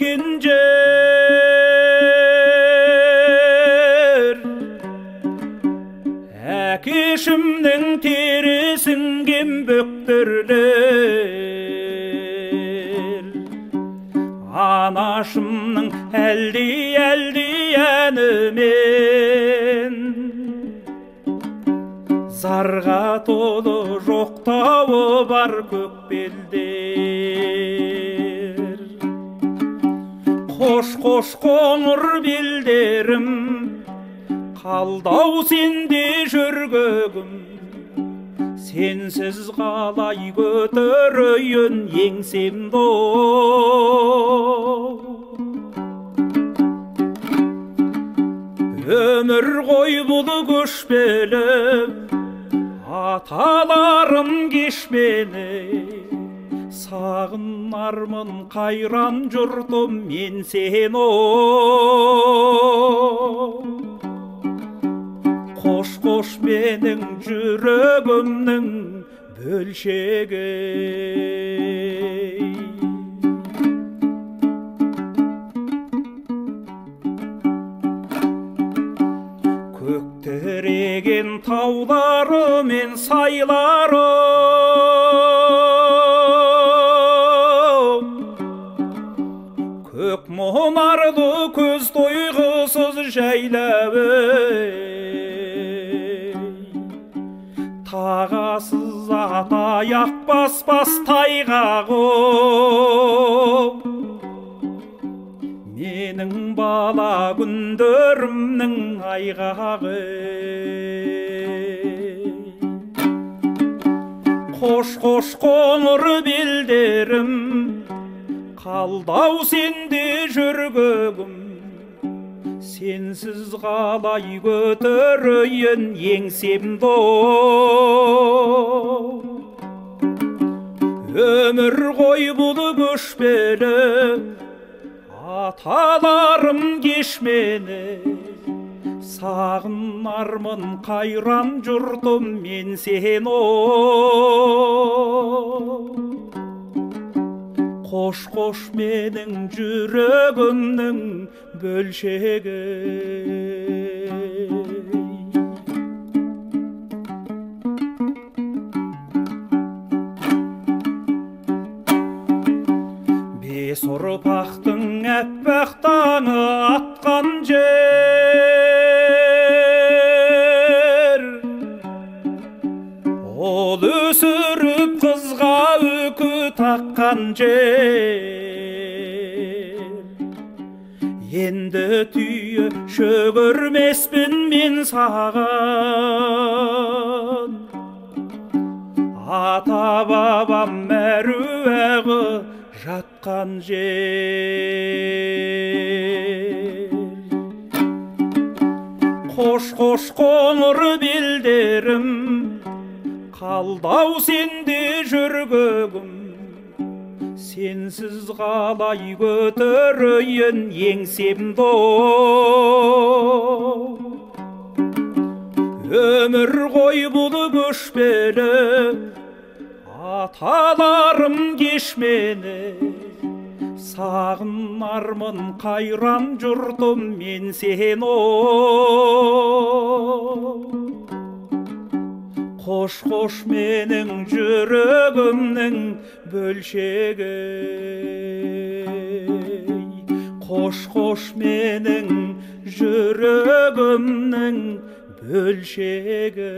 еккен жер, әкешімнің терісінген бөктерлер, анашымның әлди әнімен зарға толы жоқтауы бар көкбелдер. Қош қош қоңыр белдерім, қалдау сенде жүргөгім, сенсіз қалай көтерейін еңсемді. Өмір ғой бұл көшпелі, аталарым кешмені, сағынармын қайран жұртым мен сені. Қош қош менің жүрегімнің бөлшегі. Көктіреген таулары мен сайлары, көк мұнарлы көз тойғысыз жайлауы, тағасыз атаяқ баспас тайғағы, менің бала күндерімнің айғағы. Қош қош қоңыр белдерім, қалдау сенде жүргөгім, сенсіз қалай көтерейін еңсемді. Өмір ғой бұл көшпелі, аталарым кешмені, сағынармын қайран жұртым мен сені. Қош қош менің жүрегімнің бөлшегі. Бес ұрпақтың әппақ таңы атқан жер, ол өсіріп қызға үкі таққан жер. Енді түйе шөгірмеспін мен саған, ата бабам мәруағы жатқан жер. Қош қош қоңыр белдерім, қалдау сенде жүргөгім, сенсіз қалай көтерейін еңсемді. Өмір ғой бұл көшпелі, аталарым кешмені, сағынармын қайран жұртым мен сені. Қош қош менің жүрегімнің бөлшегі. Қош қош менің жүрегімнің бөлшегі.